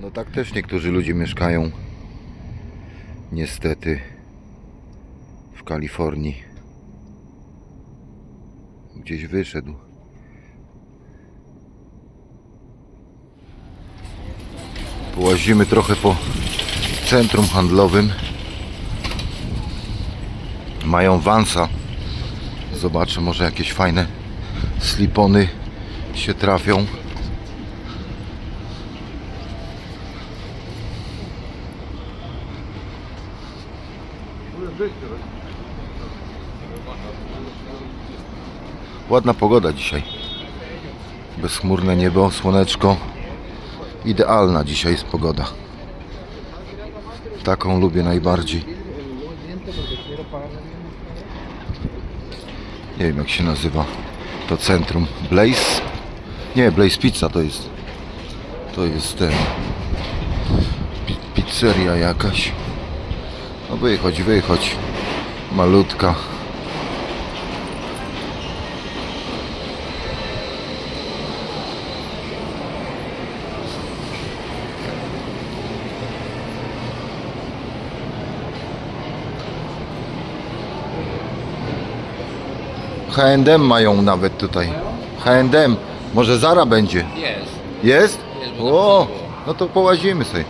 No tak też niektórzy ludzie mieszkają. Niestety. W Kalifornii. Gdzieś wyszedł. Połazimy trochę po centrum handlowym. Mają Vansa. Zobaczę, może jakieś fajne slipony się trafią. Ładna pogoda dzisiaj. Bezchmurne niebo, słoneczko. Idealna dzisiaj jest pogoda. Taką lubię najbardziej. Nie wiem, jak się nazywa to centrum. Blaze? Nie, Blaze Pizza to jest. To jest ten. Pizzeria jakaś. No wychodź, wychodź. Malutka. H&M mają nawet tutaj. H&M. Może Zara będzie. Jest. Jest? Jest, O, no to połazimy sobie.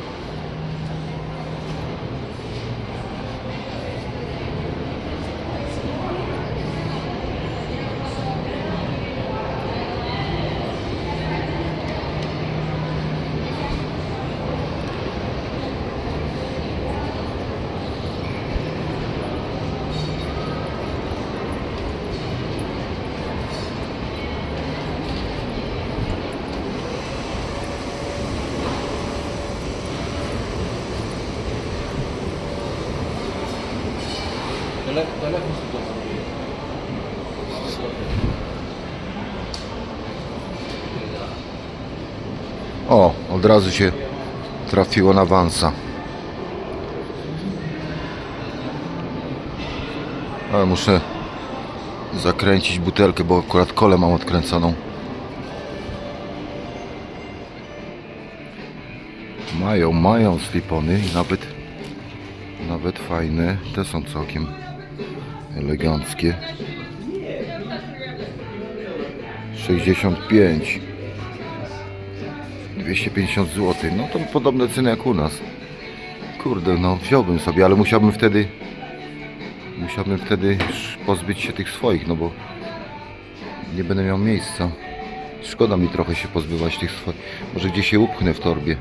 Telefon O, od razu się trafiło na Vansa. Ale muszę zakręcić butelkę, bo akurat kolę mam odkręconą. Mają slipony i nawet fajne. Te są całkiem eleganckie. 65, 250 zł. No to podobne ceny jak u nas. Kurde, no wziąłbym sobie, ale musiałbym wtedy już pozbyć się tych swoich, no bo nie będę miał miejsca. Szkoda mi trochę się pozbywać tych swoich. Może gdzieś się upchnę w torbie.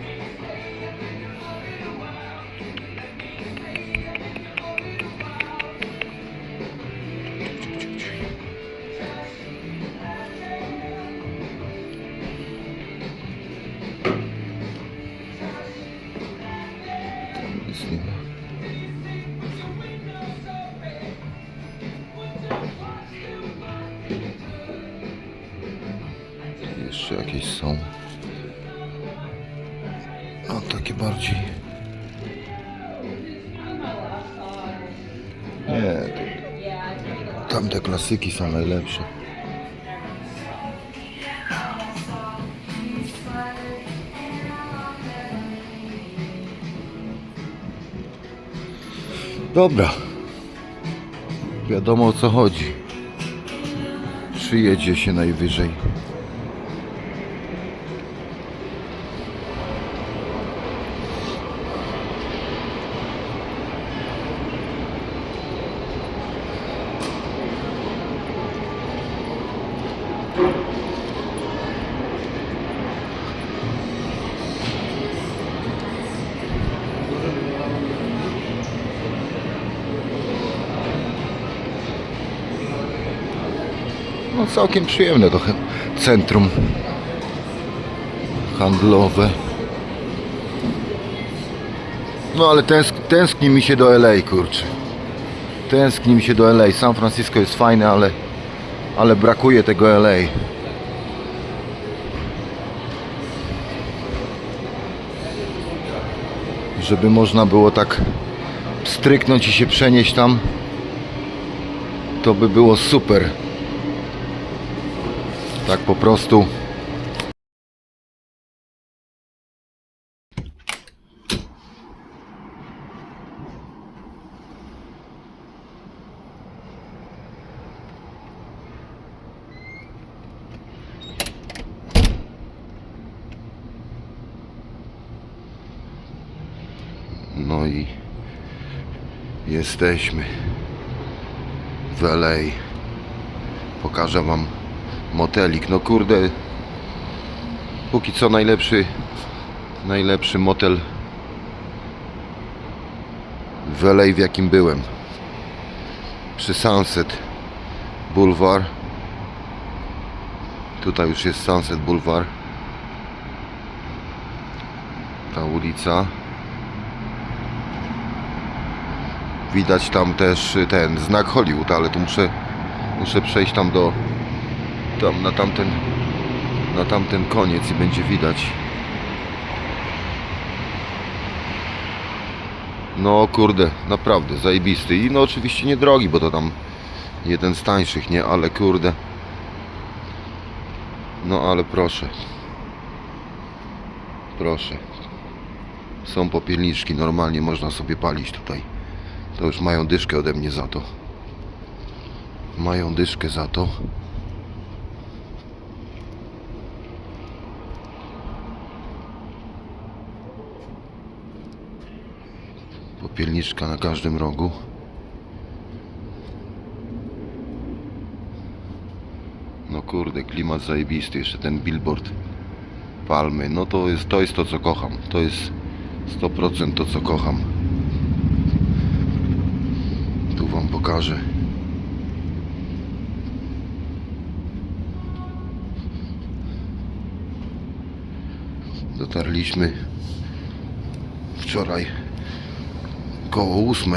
Nic nie ma. Jeszcze jakieś są. No takie bardziej. Nie, tamte klasyki są najlepsze. Dobra. Wiadomo, o co chodzi. Przyjedzie się najwyżej. No całkiem przyjemne to centrum handlowe. No ale tęskni mi się do LA, kurczę. Tęskni mi się do LA. San Francisco jest fajne, ale brakuje tego LA. Żeby można było tak stryknąć i się przenieść tam, to by było super. Tak po prostu. No i jesteśmy w LA. Pokażę wam motelik. No kurde, póki co najlepszy motel w LA, w jakim byłem. Przy Sunset Boulevard. Tutaj już jest Sunset Boulevard. Ta ulica. Widać tam też ten znak Hollywood, ale tu muszę przejść tam na tamten koniec i będzie widać. No kurde, naprawdę zajebisty. I no oczywiście nie drogi, bo to tam jeden z tańszych, nie? Ale kurde. No ale proszę. Proszę. Są popielniczki, normalnie można sobie palić tutaj. To już mają dyszkę ode mnie za to. Mają dyszkę za to. Popielniczka na każdym rogu. No kurde, klimat zajebisty. Jeszcze ten billboard, palmy. No to jest to, co kocham. To jest 100% to, co kocham. Tu wam pokażę. Dotarliśmy wczoraj koło 8.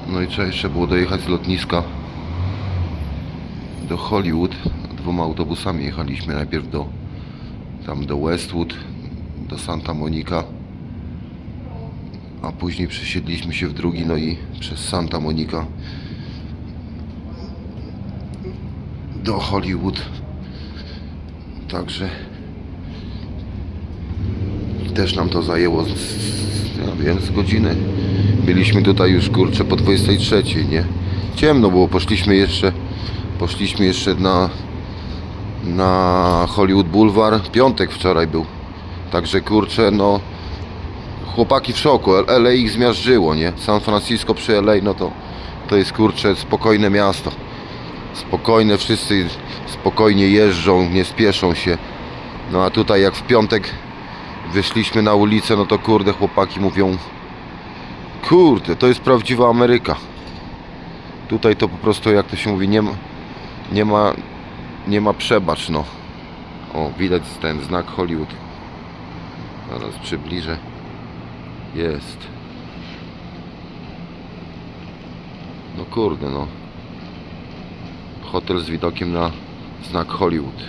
No i trzeba było dojechać z lotniska do Hollywood. 2 autobusami jechaliśmy. Najpierw do Westwood, do Santa Monica, a później przesiedliśmy się w drugi, no i przez Santa Monica do Hollywood. Także też nam to zajęło z godziny. Byliśmy tutaj już kurczę po 23, nie? Ciemno było, poszliśmy jeszcze na Hollywood Boulevard. Piątek wczoraj był. Także kurczę, no chłopaki w szoku. LA ich zmiażdżyło, nie? San Francisco przy LA, no to jest kurczę spokojne miasto. Spokojne, wszyscy spokojnie jeżdżą, nie spieszą się. No a tutaj jak w piątek wyszliśmy na ulicę, no to kurde, chłopaki mówią, kurde, to jest prawdziwa Ameryka. Tutaj to po prostu, jak to się mówi, nie ma przebacz, no. O, widać ten znak Hollywood. Zaraz przybliżę. Jest. No kurde, no. Hotel z widokiem na znak Hollywood.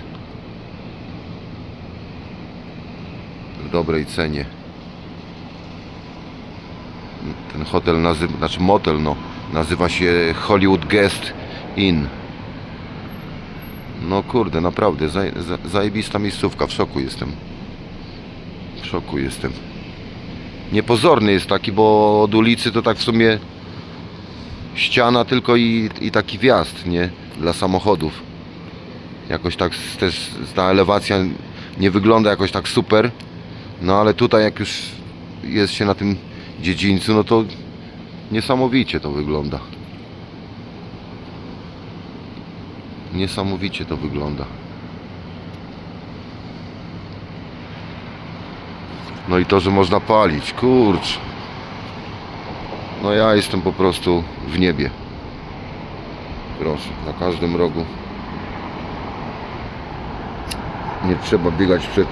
W dobrej cenie. Ten hotel motel, no, nazywa się Hollywood Guest Inn. No kurde, naprawdę zajebista miejscówka. W szoku jestem. W szoku jestem. Niepozorny jest taki, bo od ulicy to tak w sumie ściana tylko i taki wjazd, nie? Dla samochodów. Jakoś tak też ta elewacja nie wygląda jakoś tak super. No ale tutaj jak już jest się na tym dziedzińcu, no to niesamowicie to wygląda. Niesamowicie to wygląda. No i to, że można palić, kurcz. No ja jestem po prostu w niebie. Proszę, na każdym rogu. Nie trzeba biegać przed...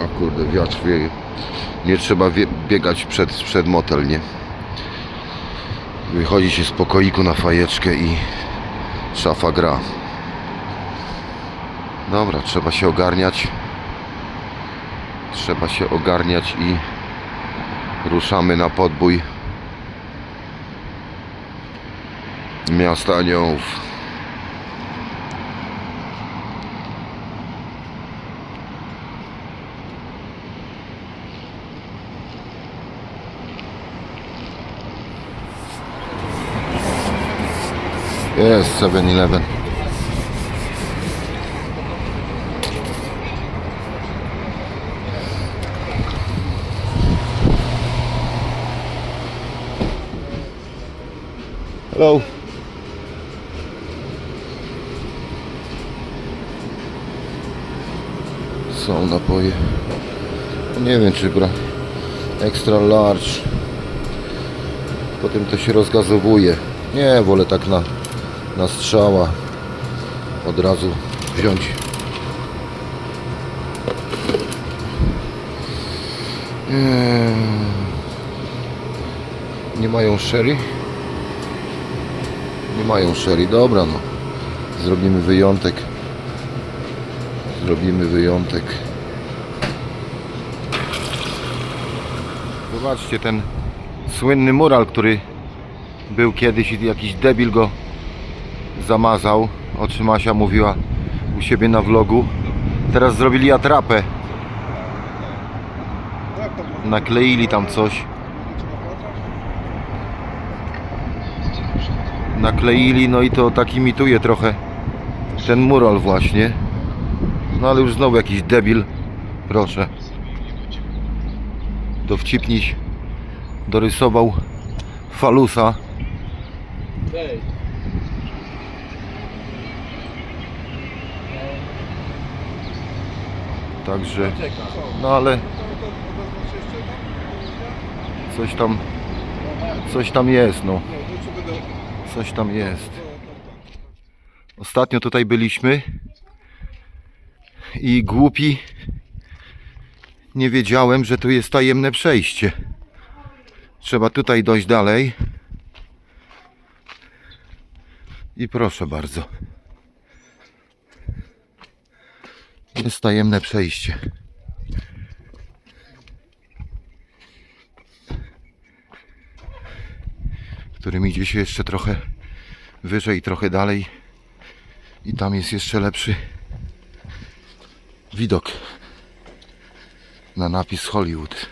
A kurde, wiatr wieje. Nie trzeba biegać przed motel, nie? Wychodzi się z pokoiku na fajeczkę i szafa gra. Dobra, trzeba się ogarniać. Trzeba się ogarniać i ruszamy na podbój miasta aniołów. Jest 7-Eleven. Hello. Są napoje. Nie wiem, czy bra extra large. Potem to się rozgazowuje. Nie, wolę tak na strzała od razu wziąć. Nie mają sherry? Nie mają sherry. Dobra, no. Zrobimy wyjątek. Zrobimy wyjątek. Zobaczcie ten słynny mural, który był kiedyś i jakiś debil go zamazał, o czym Asia mówiła u siebie na vlogu. Teraz zrobili atrapę. Nakleili tam coś. Nakleili, no i to tak imituje trochę ten mural właśnie. No ale już znowu jakiś debil. Proszę. Dowcipniś dorysował falusa. Ej. Także, Czeka. no ale coś tam jest, no. Coś tam jest. Ostatnio tutaj byliśmy i głupi nie wiedziałem, że tu jest tajemne przejście. Trzeba tutaj dojść dalej. I proszę bardzo. Jest tajemne przejście. Którym idzie się jeszcze trochę wyżej, trochę dalej. I tam jest jeszcze lepszy widok na napis Hollywood.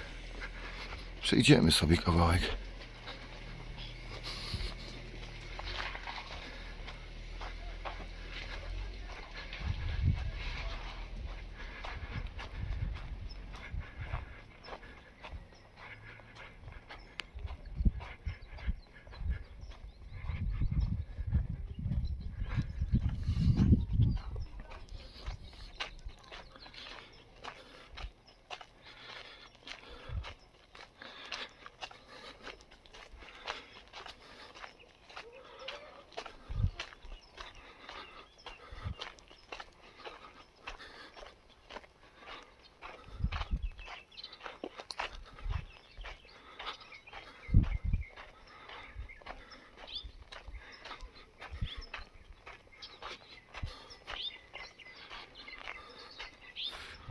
Przejdziemy sobie kawałek.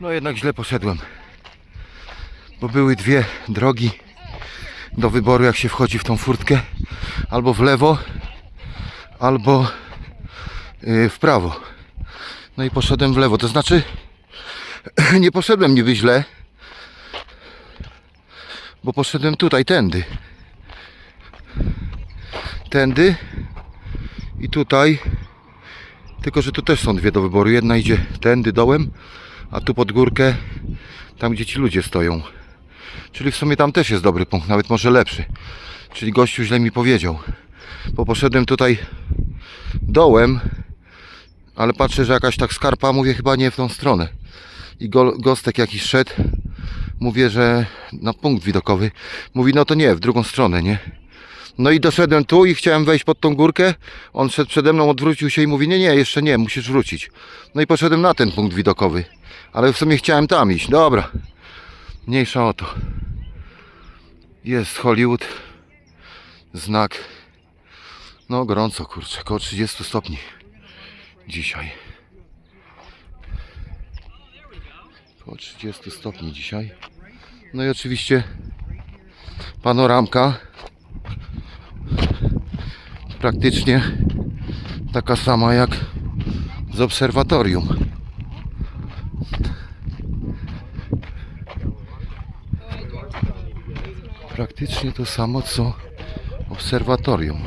No jednak źle poszedłem, bo były dwie drogi do wyboru, jak się wchodzi w tą furtkę: albo w lewo, albo w prawo. No i poszedłem w lewo, to znaczy nie poszedłem niby źle, bo poszedłem tutaj tędy i tutaj, tylko że tu też są dwie do wyboru. Jedna idzie tędy dołem, a tu pod górkę, tam gdzie ci ludzie stoją. Czyli w sumie tam też jest dobry punkt, nawet może lepszy. Czyli gościu źle mi powiedział, bo poszedłem tutaj dołem, ale patrzę, że jakaś tak skarpa, mówię, chyba nie w tą stronę. I gostek jakiś szedł, mówię, że na punkt widokowy. Mówi, no to nie, w drugą stronę, nie? No i doszedłem tu i chciałem wejść pod tą górkę. On szedł przede mną, odwrócił się i mówi, nie, jeszcze nie, musisz wrócić. No i poszedłem na ten punkt widokowy. Ale w sumie chciałem tam iść. Dobra. Mniejsza o to. Jest Hollywood. Znak. No gorąco, kurczę. Około 30 stopni. Dzisiaj. Około 30 stopni dzisiaj. No i oczywiście panoramka. Praktycznie taka sama jak z obserwatorium. Praktycznie to samo co obserwatorium.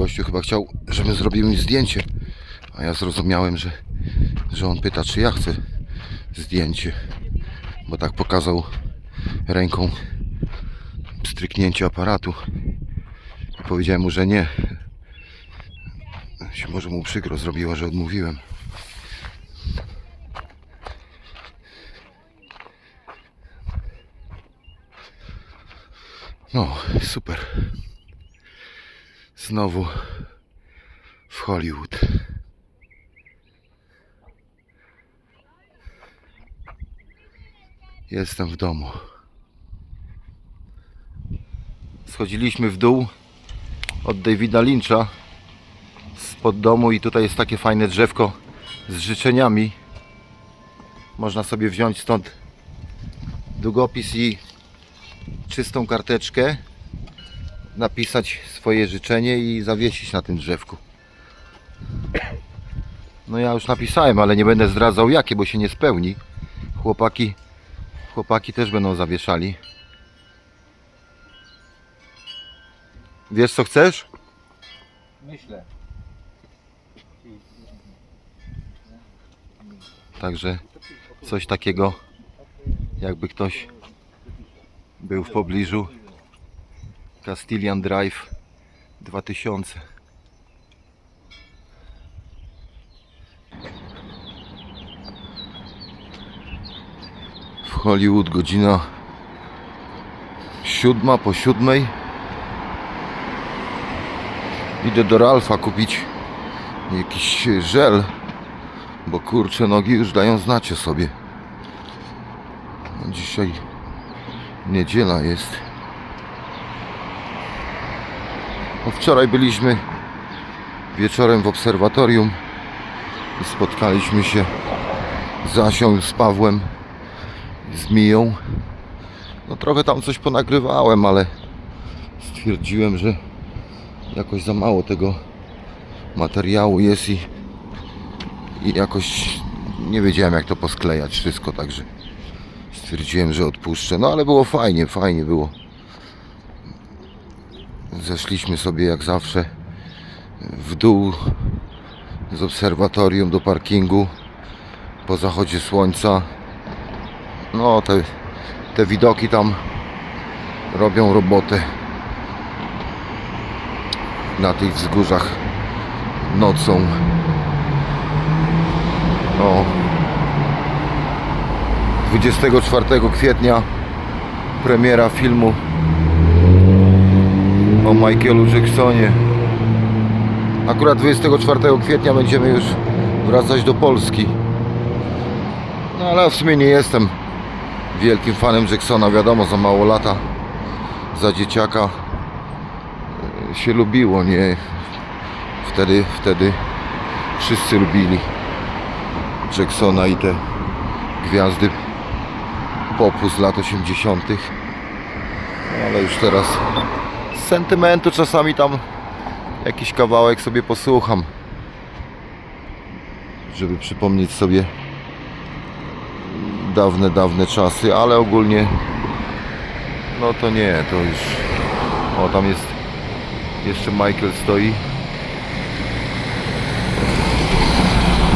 gościu chyba chciał, żebym zrobił mi zdjęcie. A ja zrozumiałem, że on pyta, czy ja chcę zdjęcie. Bo tak pokazał ręką pstryknięcie aparatu. I powiedziałem mu, że nie. Się może mu przykro zrobiło, że odmówiłem. No, super. Znowu w Hollywood. Jestem w domu. Schodziliśmy w dół od Davida Lyncha spod domu i tutaj jest takie fajne drzewko z życzeniami. Można sobie wziąć stąd długopis i czystą karteczkę, napisać swoje życzenie i zawiesić na tym drzewku. No ja już napisałem, ale nie będę zdradzał jakie, bo się nie spełni. Chłopaki też będą zawieszali. Wiesz co chcesz? Myślę. Także coś takiego, jakby ktoś był w pobliżu. Castilian Drive 2000. W Hollywood godzina 7 po 7. Idę do Ralpha kupić jakiś żel, bo kurcze nogi już dają znać o sobie. No dzisiaj niedziela jest. No wczoraj byliśmy wieczorem w obserwatorium i spotkaliśmy się z Asią, z Pawłem, z Miją. No trochę tam coś ponagrywałem, ale stwierdziłem, że jakoś za mało tego materiału jest i jakoś nie wiedziałem jak to posklejać wszystko, także stwierdziłem, że odpuszczę. No ale było fajnie, fajnie było. Zeszliśmy sobie jak zawsze w dół z obserwatorium do parkingu po zachodzie słońca. No te widoki tam robią robotę na tych wzgórzach nocą. No, 24 kwietnia premiera filmu o Michaelu Jacksonie. Akurat 24 kwietnia będziemy już wracać do Polski. No ale w sumie nie jestem wielkim fanem Jacksona, wiadomo, za mało lata, za dzieciaka się lubiło, nie? Wtedy wszyscy lubili Jacksona i te gwiazdy popu z lat 80. Ale już teraz z sentymentu czasami tam jakiś kawałek sobie posłucham, żeby przypomnieć sobie dawne czasy, ale ogólnie no to nie, to już o, tam jest jeszcze Michael stoi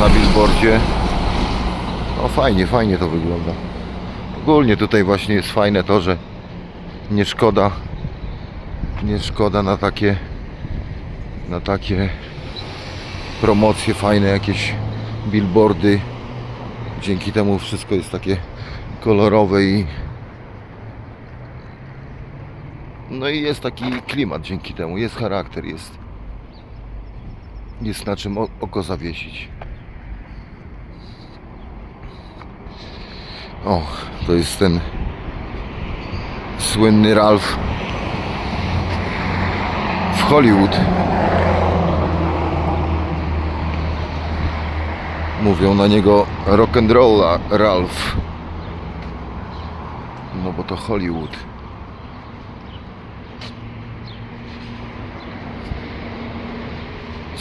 na billboardzie. No fajnie to wygląda. Ogólnie tutaj właśnie jest fajne to, że nie szkoda na takie promocje fajne, jakieś billboardy. Dzięki temu wszystko jest takie kolorowe i no i jest taki klimat dzięki temu, jest charakter, jest na czym oko zawiesić. O, to jest ten słynny Ralph w Hollywood. Mówią na niego rock and roll Ralph. No bo to Hollywood.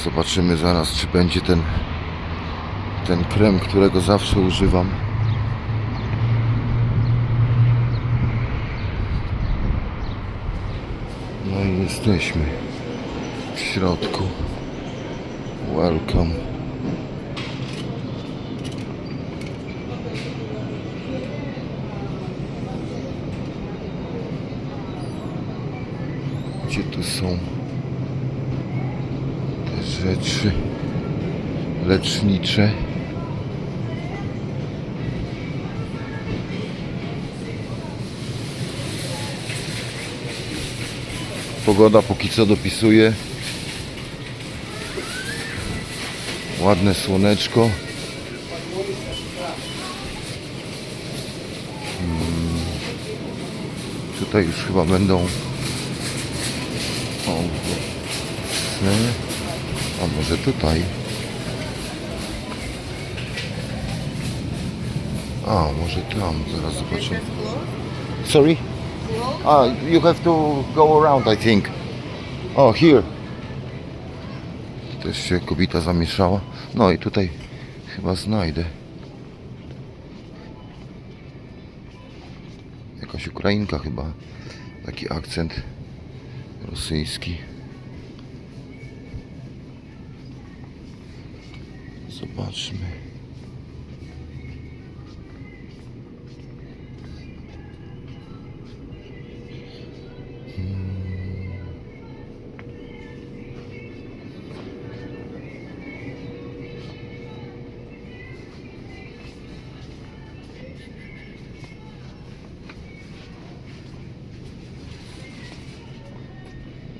Zobaczymy zaraz, czy będzie ten krem, którego zawsze używam. No i jesteśmy. w środku. Welcome. Gdzie tu są te rzeczy lecznicze? Pogoda póki co dopisuje. Ładne słoneczko. Tutaj już chyba będą owocne. A może tutaj? A może tam, zaraz zobaczymy. Sorry? You have to go around, I think. Oh, here. Też się kobieta zamieszała. No i tutaj chyba znajdę. Jakaś Ukrainka chyba. Taki akcent rosyjski. Zobaczmy.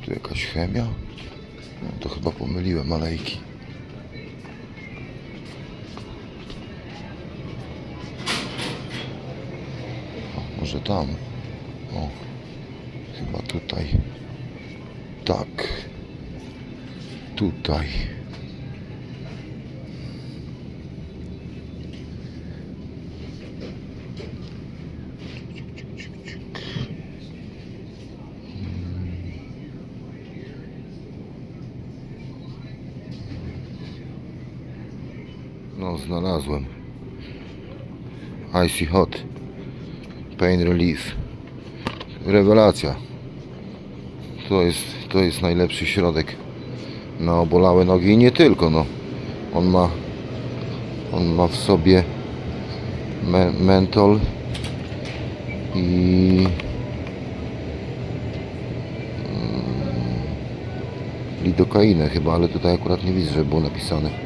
Tu jakaś chemia? No, to chyba pomyliłem alejki. O, może tam. O, chyba tutaj. Tak. Tutaj. No, znalazłem. Icy Hot Pain Relief. Rewelacja. To jest najlepszy środek na obolałe nogi i nie tylko, no. On ma w sobie mentol i lidokainę chyba, ale tutaj akurat nie widzę, żeby było napisane.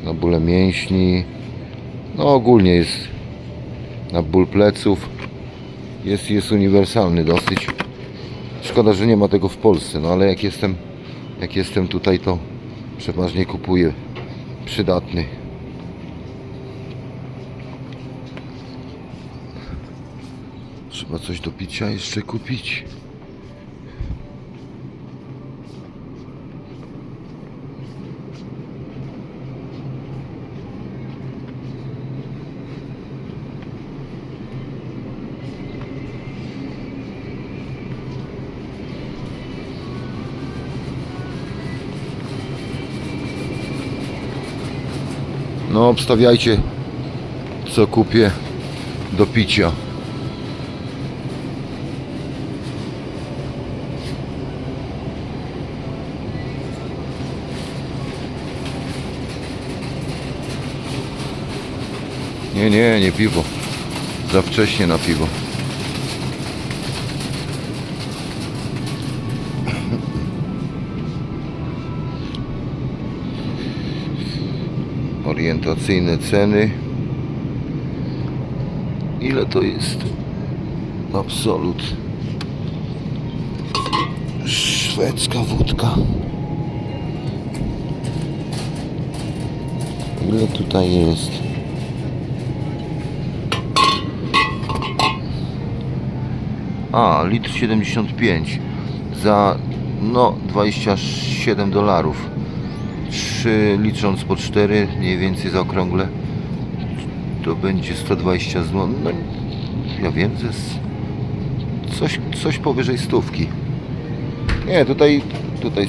Na bóle mięśni, no ogólnie jest na ból pleców, jest uniwersalny dosyć. Szkoda, że nie ma tego w Polsce, no ale jak jestem tutaj, to przeważnie kupuję. Przydatny. Trzeba coś do picia jeszcze kupić. No, obstawiajcie, co kupię do picia. Nie piwo. Za wcześnie na piwo. Orientacyjne ceny. Ile to jest? Absolut. Szwedzka wódka. Ile tutaj jest? Litr 75 za no $27. 3 licząc po 4 mniej więcej zaokrągle to będzie 120 zł. No, ja wiem, że jest coś powyżej stówki. Nie, tutaj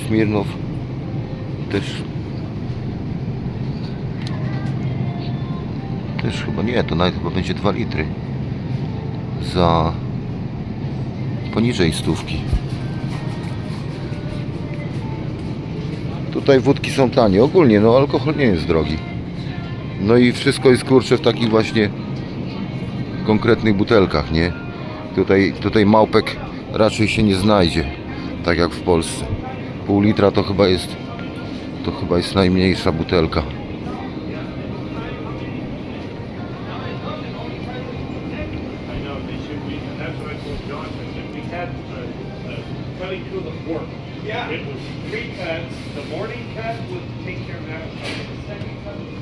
Smirnow też chyba nie, to nawet chyba będzie 2 litry za poniżej 100. Tutaj wódki są tanie. Ogólnie no alkohol nie jest drogi. No i wszystko jest kurczę w takich właśnie konkretnych butelkach, nie? Tutaj małpek raczej się nie znajdzie, tak jak w Polsce. Pół litra to chyba jest najmniejsza butelka. I know they should be. That's what I told Josh. I said we had cutting through the pork. Yeah. It was 3 cuts. The morning cut would take care of that. The second cut was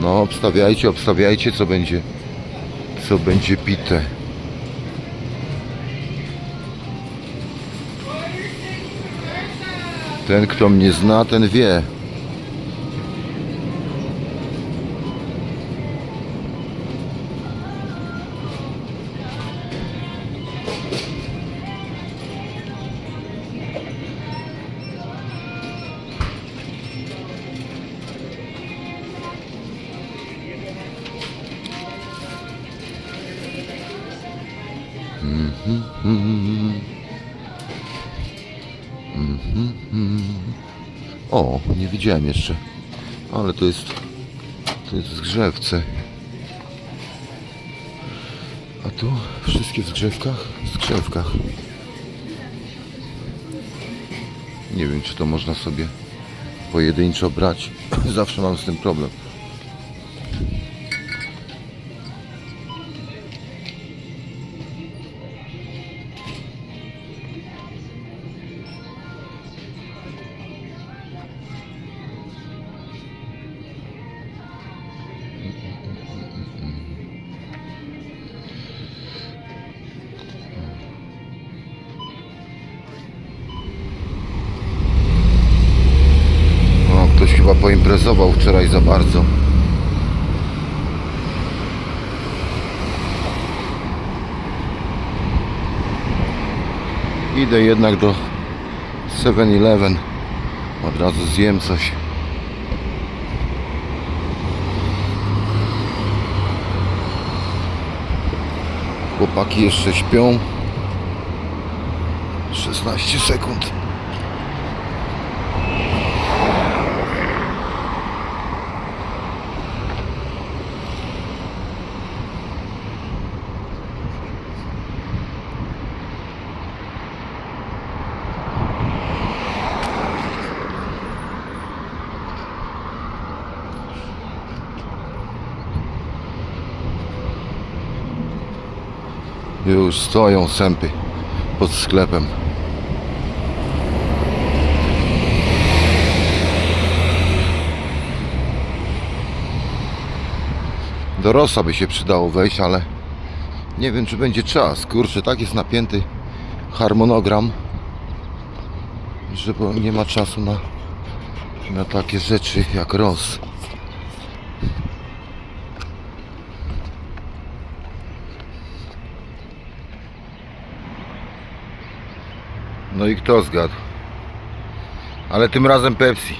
No obstawiajcie co będzie pite. Ten kto mnie zna, ten wie. O, nie widziałem jeszcze, ale to jest w zgrzewce. A tu wszystkie w zgrzewkach. Nie wiem, czy to można sobie pojedynczo brać. Zawsze mam z tym problem. Ktoś chyba poimprezował wczoraj za bardzo. Idę jednak do 7-Eleven. Od razu zjem coś. Chłopaki jeszcze śpią. 16 sekund. Już stoją sępy pod sklepem. Do Rossa by się przydało wejść, ale nie wiem, czy będzie czas. Kurczę, tak jest napięty harmonogram, że nie ma czasu na takie rzeczy jak Ross. No i kto zgadł? Ale tym razem Pepsi.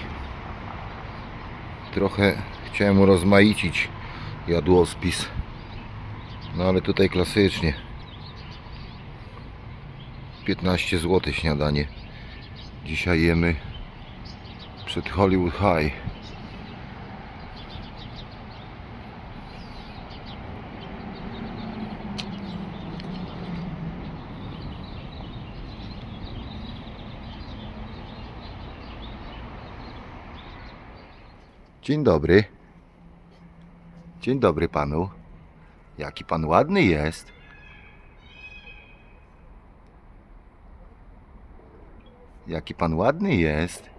Trochę chciałem urozmaicić jadłospis. No ale tutaj klasycznie 15 zł śniadanie. Dzisiaj jemy przed Hollywood High. Dzień dobry. Dzień dobry panu. Jaki pan ładny jest. Jaki pan ładny jest.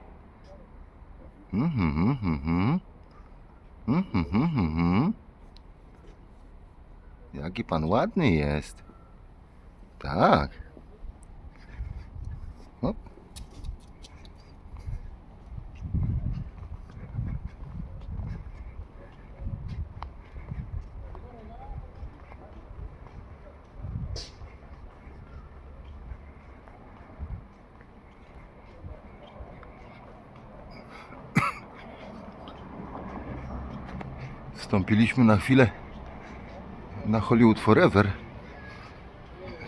Jaki pan ładny jest. Tak. Hop. Wstąpiliśmy na chwilę na Hollywood Forever.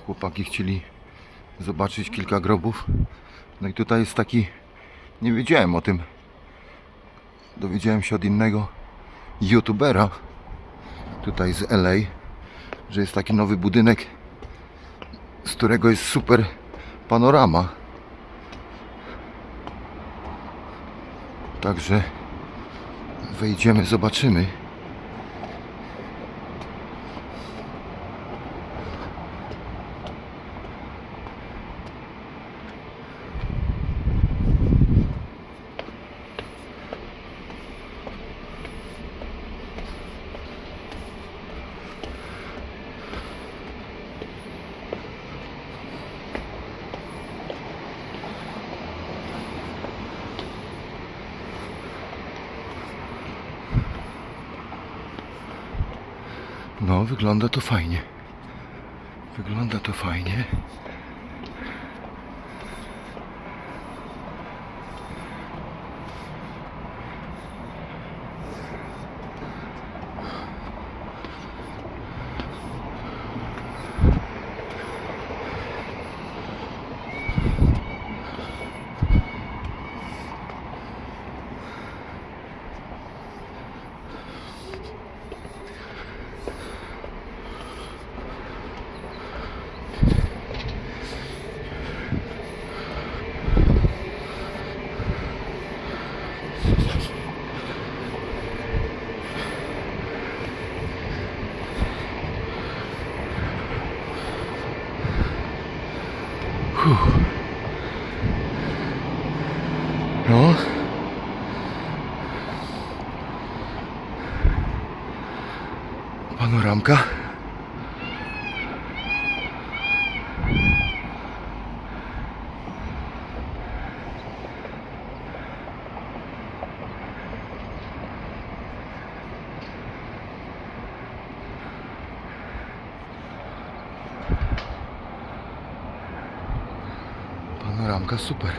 Chłopaki chcieli zobaczyć kilka grobów. No i tutaj jest taki, nie wiedziałem o tym, dowiedziałem się od innego youtubera tutaj z LA, że jest taki nowy budynek, z którego jest super panorama. Także wejdziemy, zobaczymy. No, wygląda to fajnie. Wygląda to fajnie. No. Panoramka. Panoramka super.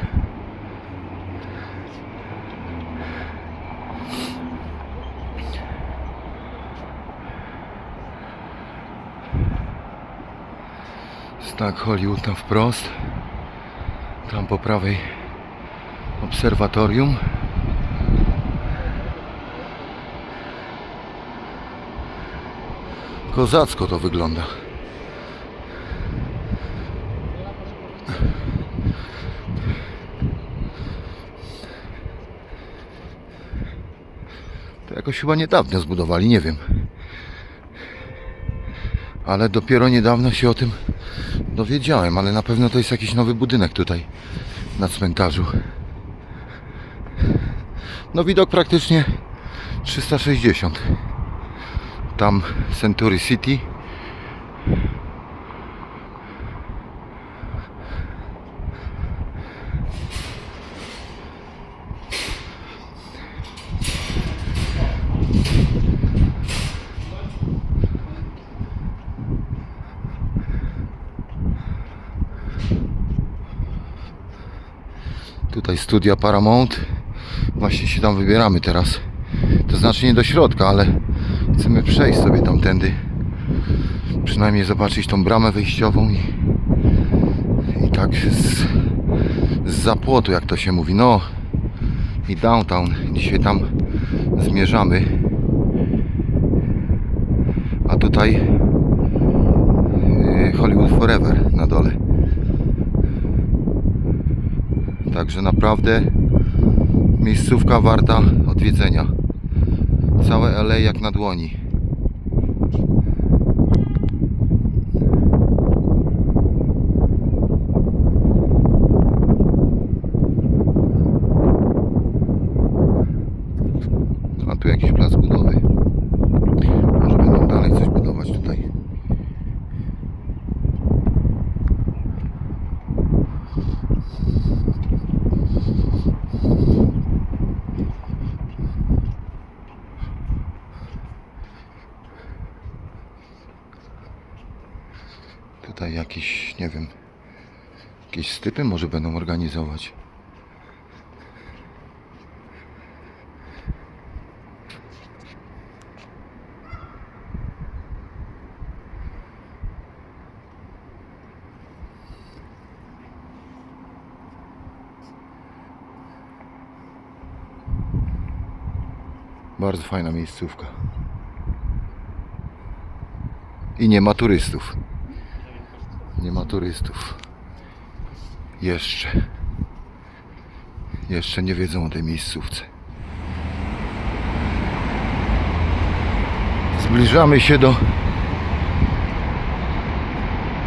Znak Hollywood tam wprost. Tam po prawej obserwatorium. Kozacko to wygląda. To jakoś chyba niedawno zbudowali, nie wiem. Ale dopiero niedawno się o tym dowiedziałem, ale na pewno to jest jakiś nowy budynek tutaj na cmentarzu. No widok praktycznie 360. Tam Century City. Tutaj studia Paramount. Właśnie się tam wybieramy teraz. To znaczy nie do środka, ale chcemy przejść sobie tamtędy. Przynajmniej zobaczyć tą bramę wyjściową i tak z zapłotu, jak to się mówi. No i downtown. Dzisiaj tam zmierzamy. A tutaj Hollywood Forever na dole. Także naprawdę miejscówka warta odwiedzenia. Całe LA jak na dłoni. A tu jakiś plac budowy. Może będą dalej coś budować tutaj. Tutaj jakieś, nie wiem, jakieś stypy może będą organizować. Bardzo fajna miejscówka. I nie ma turystów. Nie ma turystów. Jeszcze nie wiedzą o tej miejscówce. Zbliżamy się do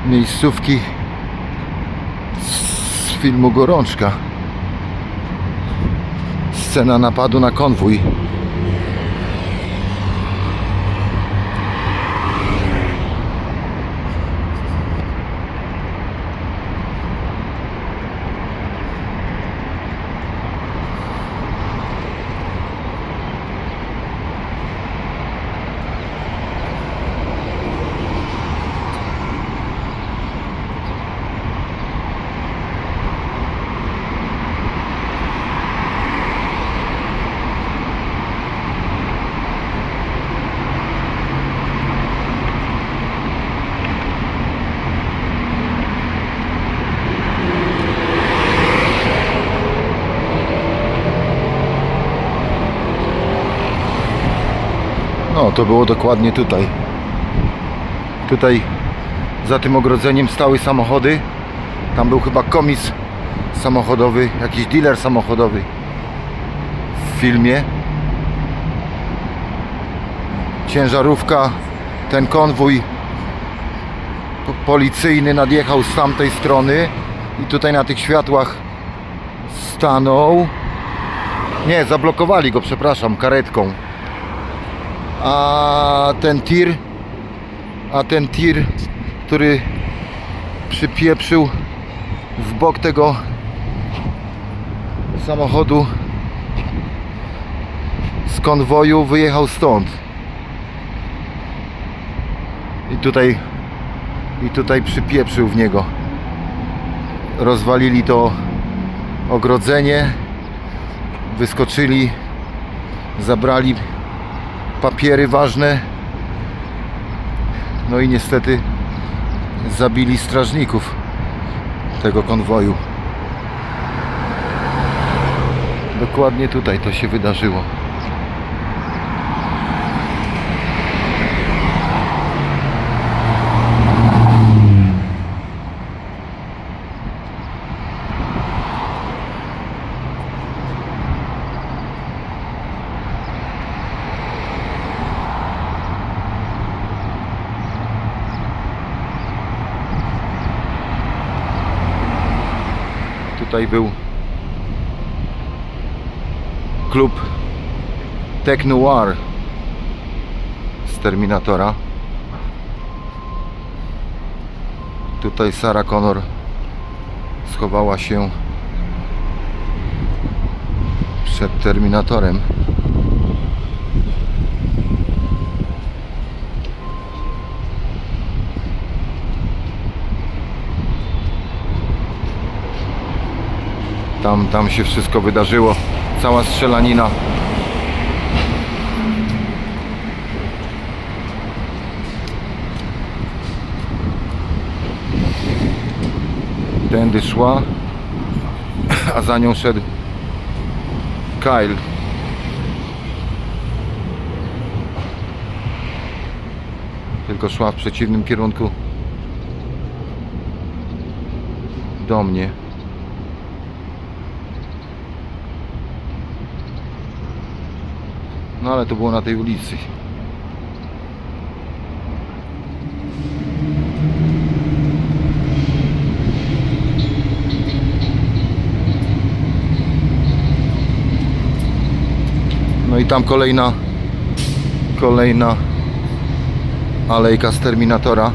miejscówki z filmu Gorączka. Scena napadu na konwój. No, to było dokładnie tutaj. Tutaj za tym ogrodzeniem stały samochody. Tam był chyba komis samochodowy, jakiś dealer samochodowy w filmie. Ciężarówka, ten konwój policyjny nadjechał z tamtej strony i tutaj na tych światłach stanął. Nie, zablokowali go, przepraszam, karetką. A ten tir, który przypieprzył w bok tego samochodu z konwoju, wyjechał stąd. I tutaj przypieprzył w niego. Rozwalili to ogrodzenie, wyskoczyli, zabrali papiery ważne, no i niestety zabili strażników tego konwoju. Dokładnie tutaj to się wydarzyło. Tutaj był klub Tech Noir z Terminatora. Tutaj Sarah Connor schowała się przed Terminatorem. Tam się wszystko wydarzyło, cała strzelanina. Tędy szła, a za nią szedł Kyle. Tylko szła w przeciwnym kierunku do mnie. No ale to było na tej ulicy. No i tam kolejna alejka z Terminatora.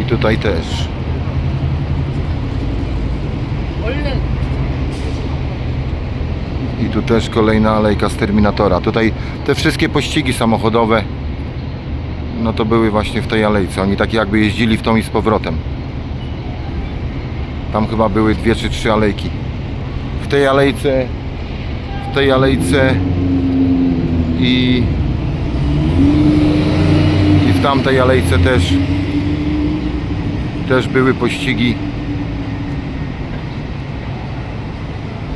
I tutaj też. I tu też kolejna alejka z Terminatora. Tutaj te wszystkie pościgi samochodowe, no to były właśnie w tej alejce. Oni tak jakby jeździli w tą i z powrotem. Tam chyba były 2 czy 3 alejki. W tej alejce i w tamtej alejce też były pościgi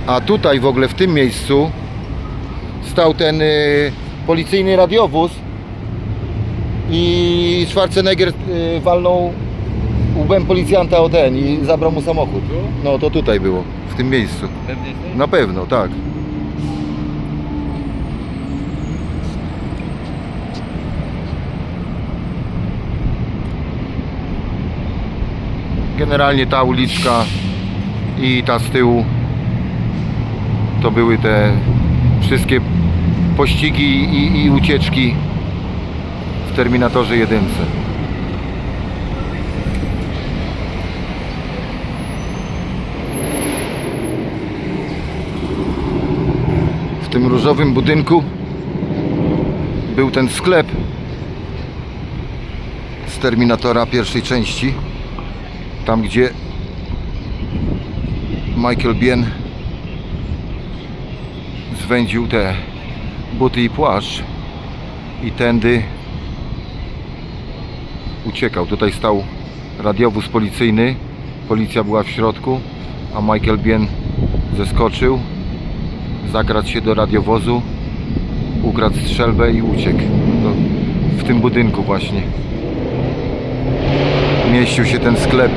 A tutaj w ogóle w tym miejscu stał ten policyjny radiowóz i Schwarzenegger walnął łbem policjanta o ten i zabrał mu samochód. No to tutaj było, w tym miejscu. Pewnie jesteś? Na pewno, tak. Generalnie ta uliczka i ta z tyłu to były te wszystkie pościgi i ucieczki w Terminatorze 1. W tym różowym budynku był ten sklep z Terminatora pierwszej części, tam gdzie Michael Biehn zwędził te buty i płaszcz i tędy uciekał. Tutaj stał radiowóz policyjny, policja była w środku, a Michael Biehn zeskoczył, zakradł się do radiowozu, ukradł strzelbę i uciekł. W tym budynku właśnie mieścił się ten sklep.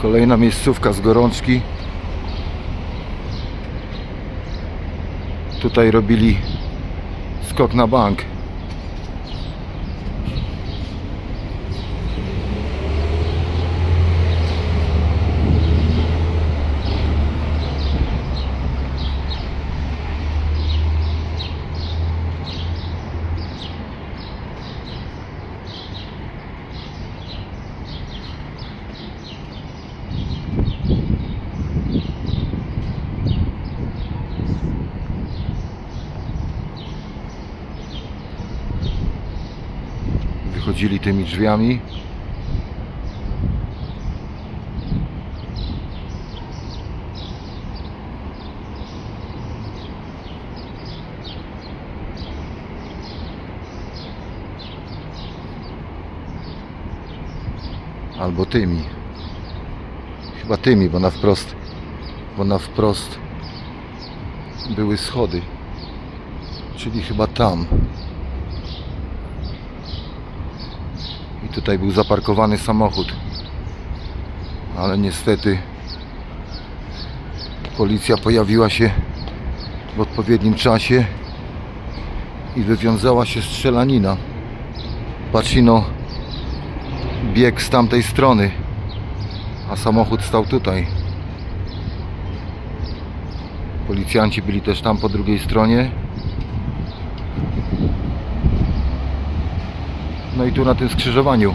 Kolejna miejscówka z gorączki. Tutaj robili skok na bank. Wychodzili tymi drzwiami. Albo tymi. Chyba tymi, bo na wprost były schody. Czyli chyba tam. I tutaj był zaparkowany samochód, ale niestety policja pojawiła się w odpowiednim czasie i wywiązała się strzelanina. Pacino biegł z tamtej strony, a samochód stał tutaj. Policjanci byli też tam po drugiej stronie. No i tu na tym skrzyżowaniu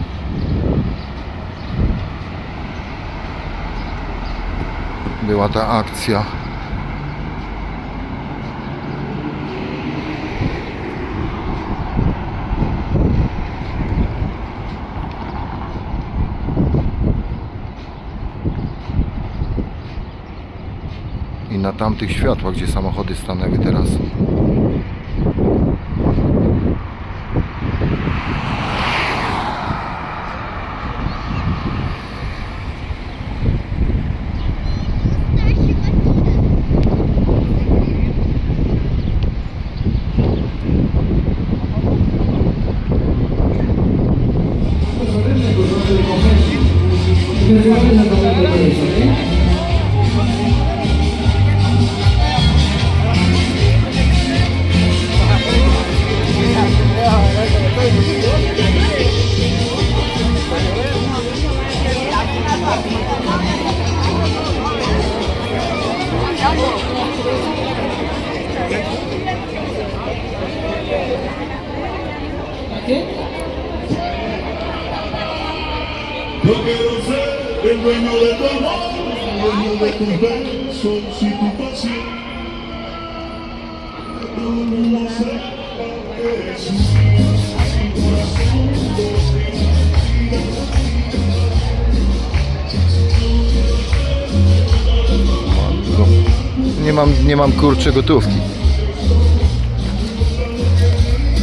była ta akcja. I na tamtych światłach, gdzie samochody stanęły teraz. Yo quiero ser el dueño de tu amor, el dueño de tus besos y tu pasión. No sé lo que es sin corazón, nie mam kurczę gotówki.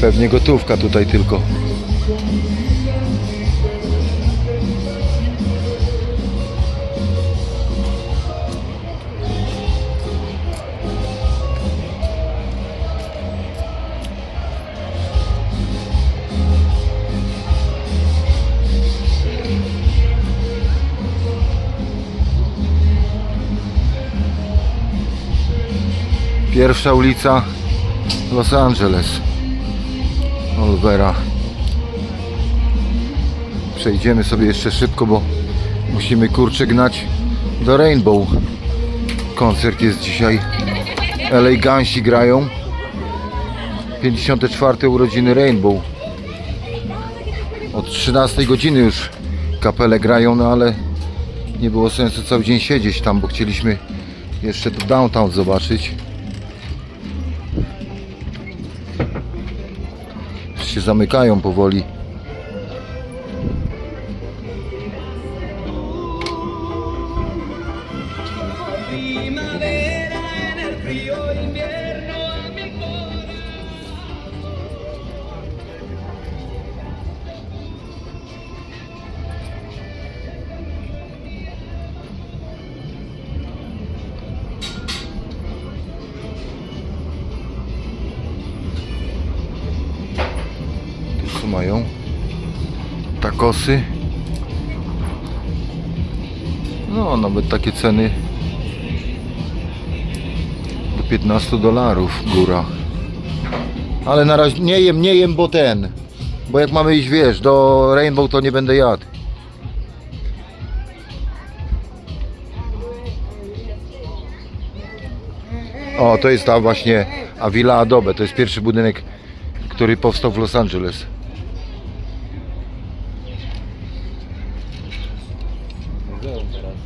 Pewnie gotówka tutaj tylko. Pierwsza ulica Los Angeles, Olvera. Przejdziemy sobie jeszcze szybko, bo musimy kurczę gnać do Rainbow. Koncert jest dzisiaj. LA Gansi grają. 54. urodziny Rainbow. Od 13 godziny już kapele grają, no ale nie było sensu cały dzień siedzieć tam, bo chcieliśmy jeszcze to downtown zobaczyć. Się zamykają powoli. Tu mają takosy. No, nawet takie ceny do $15 góra. Ale na razie nie jem, bo jak mamy iść, wiesz, do Rainbow, to nie będę jadł. O, to jest ta właśnie Villa Adobe. To jest pierwszy budynek, który powstał w Los Angeles.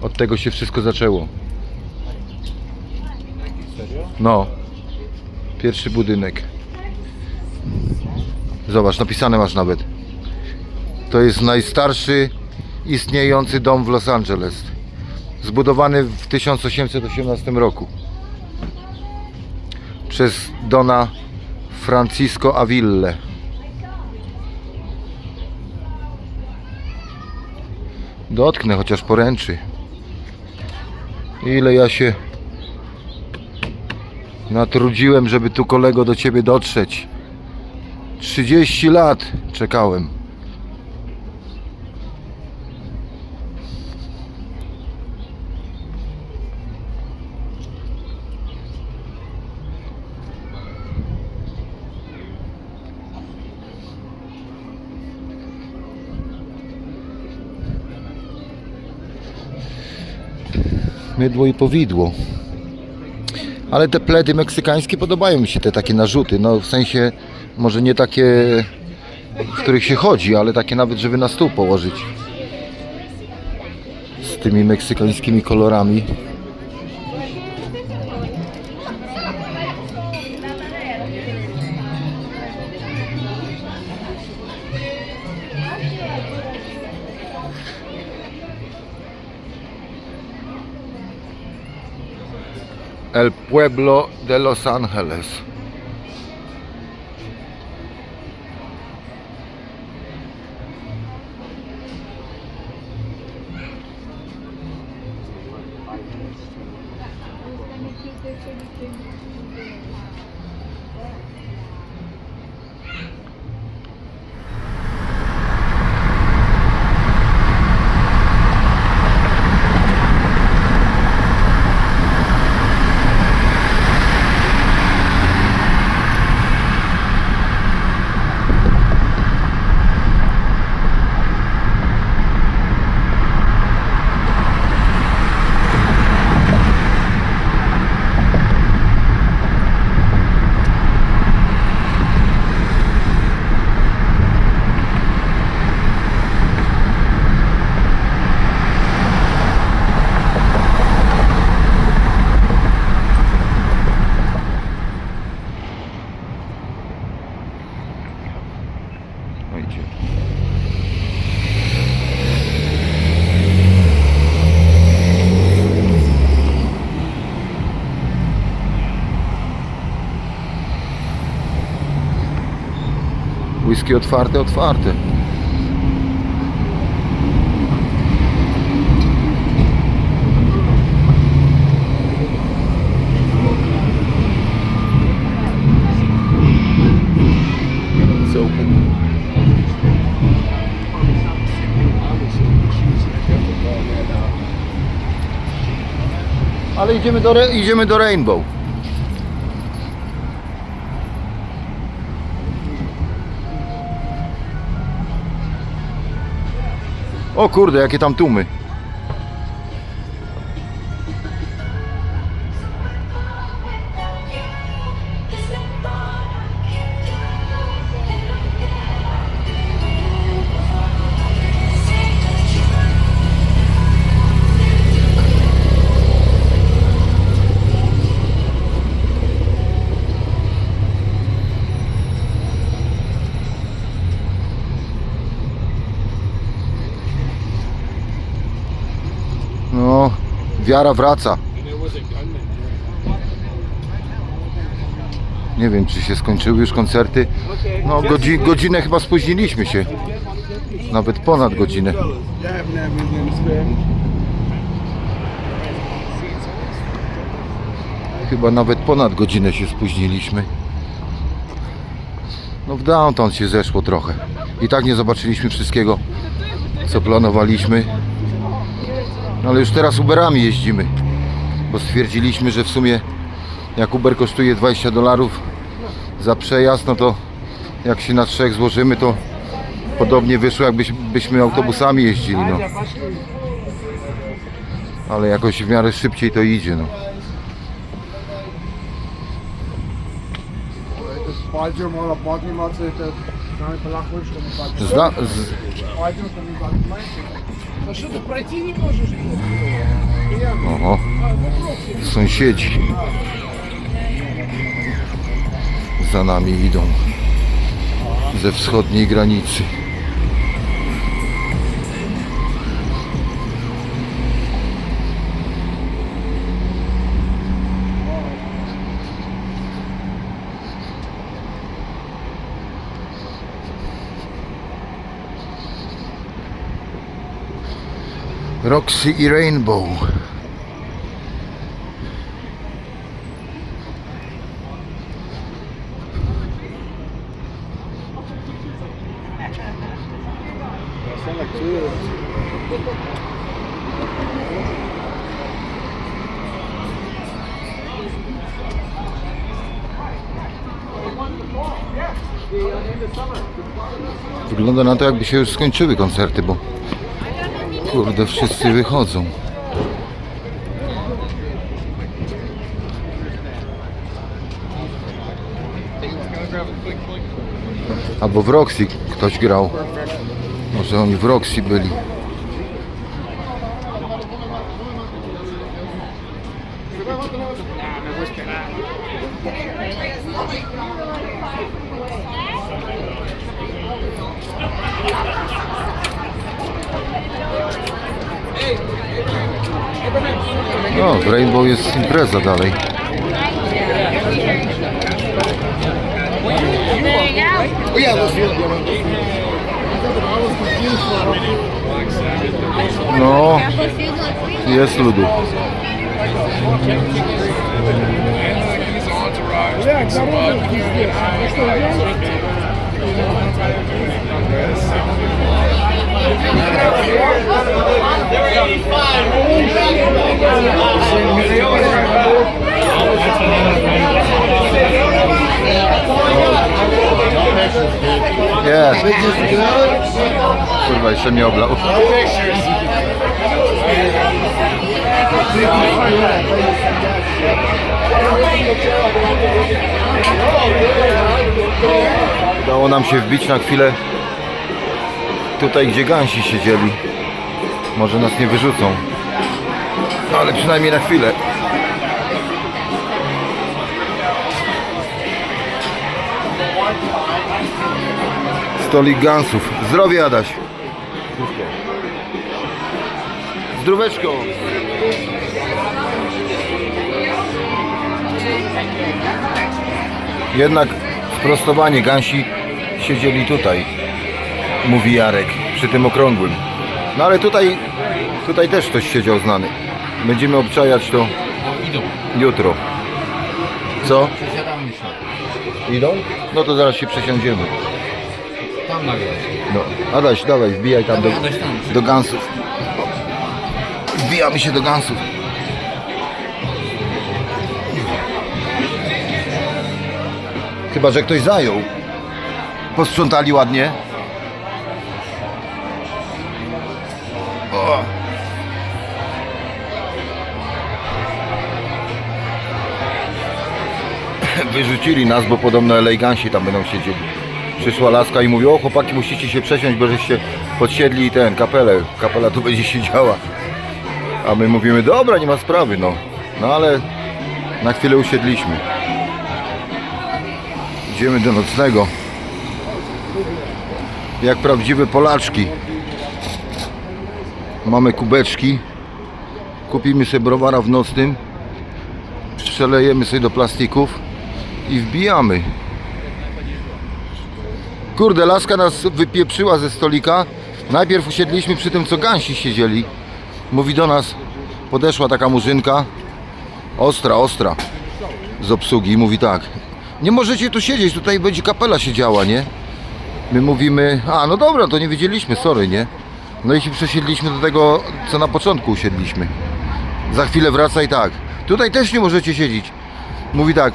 Od tego się wszystko zaczęło. No. Pierwszy budynek. Zobacz, napisane masz nawet. To jest najstarszy istniejący dom w Los Angeles. Zbudowany w 1818 roku. Przez Dona Francisco Aville. Dotknę chociaż poręczy. Ile ja się natrudziłem, żeby tu, kolego, do ciebie dotrzeć. 30 lat czekałem. Mydło i powidło. Ale te pledy meksykańskie podobają mi się, te takie narzuty. No w sensie, może nie takie, w których się chodzi, ale takie nawet, żeby na stół położyć. Z tymi meksykańskimi kolorami. El Pueblo de Los Angeles. Wszystkie otwarte, otwarte. It's open. Ale idziemy do Rainbow. O kurde, jakie tam tłumy. No, wiara wraca. Nie wiem, czy się skończyły już koncerty. No, godzinę chyba spóźniliśmy się. Nawet ponad godzinę. Chyba nawet ponad godzinę się spóźniliśmy. No w downtown się zeszło trochę. I tak nie zobaczyliśmy wszystkiego, co planowaliśmy. No ale już teraz Uberami jeździmy, bo stwierdziliśmy, że w sumie jak Uber kosztuje $20 za przejazd, no to jak się na trzech złożymy, to podobnie wyszło, jakbyśmy autobusami jeździli, no. Ale jakoś w miarę szybciej to idzie, no. Что ты пройти не можешь? Oho, sąsiedzi za nami idą ze wschodniej granicy. Roxy i Rainbow. Wygląda na to, jakby się już skończyły koncerty, bo kurde, wszyscy wychodzą. Albo w Roxy ktoś grał. Może oni w Roxy byli. No, w Rainbow jest impreza dalej. No, jest ludu. Jest. Kurwa, jeszcze mnie oblał. Udało nam się wbić na chwilę tutaj, gdzie gęsi siedzieli. Może nas nie wyrzucą, no ale przynajmniej na chwilę. Stolik gansów. Zdrowie, Adaś. Zdróweczko. Jednak sprostowanie, gęsi siedzieli tutaj, mówi Jarek, przy tym okrągłym. No ale tutaj też ktoś siedział znany. Będziemy obczajać to jutro. Co? Przesiadamy się. Idą? No to zaraz się przesiądziemy. Tam nagle. No, Adaś, dawaj, wbijaj tam Adaś tam. do gansów. Wbijamy się do gansów. Chyba że ktoś zajął. Posprzątali ładnie. O. Wyrzucili nas, bo podobno eleganci tam będą siedzieli. Przyszła laska i mówi: o chłopaki, musicie się przesiąść, bo żeście podsiedli ten kapela tu będzie siedziała. A my mówimy: dobra, nie ma sprawy, no. No ale na chwilę usiedliśmy. Idziemy do nocnego. Jak prawdziwe Polaczki. Mamy kubeczki. Kupimy sobie browara w nocnym. Przelejemy sobie do plastików i wbijamy. Kurde, laska nas wypieprzyła ze stolika. Najpierw usiedliśmy przy tym, co gęsi siedzieli. Mówi do nas, podeszła taka murzynka, ostra, z obsługi, mówi tak: nie możecie tu siedzieć, tutaj będzie kapela siedziała, nie? My mówimy: a no dobra, to nie wiedzieliśmy, sorry, nie? No i się przesiedliśmy do tego, co na początku usiedliśmy. Za chwilę wraca i tak: tutaj też nie możecie siedzieć. Mówi tak: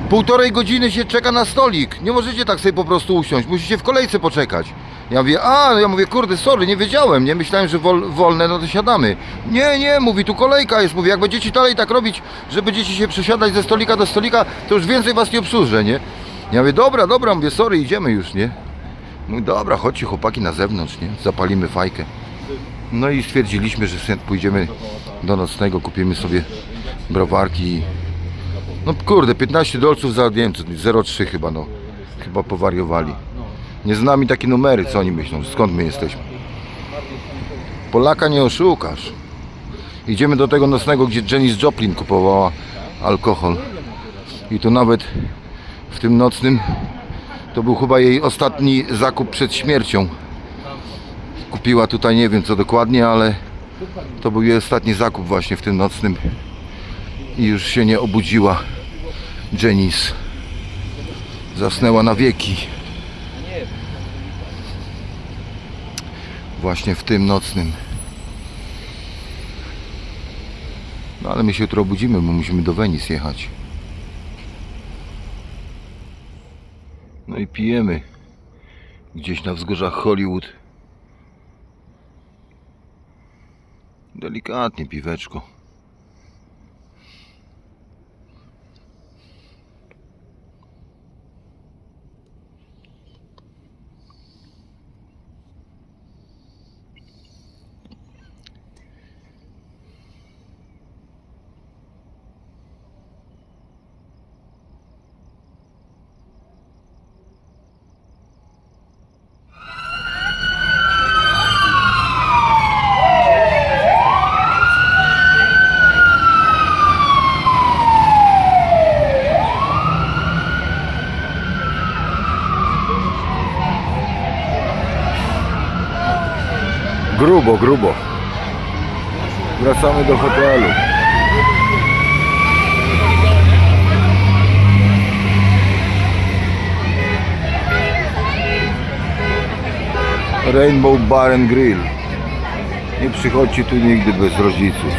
1,5 godziny się czeka na stolik, nie możecie tak sobie po prostu usiąść, musicie w kolejce poczekać. Ja mówię, kurde, sorry, nie wiedziałem, nie myślałem, że wolne, no to siadamy. Nie, mówi, tu kolejka jest, mówi, jak będziecie dalej tak robić, że będziecie się przesiadać ze stolika do stolika, to już więcej was nie obsłużę, nie? Ja mówię, dobra, mówię, sorry, idziemy już, nie? Mówi, dobra, chodźcie chłopaki na zewnątrz, nie? Zapalimy fajkę. No i stwierdziliśmy, że pójdziemy do nocnego, kupimy sobie browarki. No kurde, 15 dolców za, nie wiem, 0,3 chyba, no. Chyba powariowali. Nie z nami takie numery, co oni myślą, skąd my jesteśmy. Polaka nie oszukasz. Idziemy do tego nocnego, gdzie Janis Joplin kupowała alkohol. I to nawet w tym nocnym to był chyba jej ostatni zakup przed śmiercią. Kupiła tutaj, nie wiem co dokładnie, ale to był jej ostatni zakup właśnie w tym nocnym. I już się nie obudziła. Janis zasnęła na wieki. Właśnie w tym nocnym. No ale my się jutro obudzimy, bo musimy do Venice jechać. No i pijemy gdzieś na wzgórzach Hollywood. Delikatnie piweczko. Grubo. Wracamy do hotelu. Rainbow Bar and Grill. Nie przychodźcie tu nigdy bez rodziców.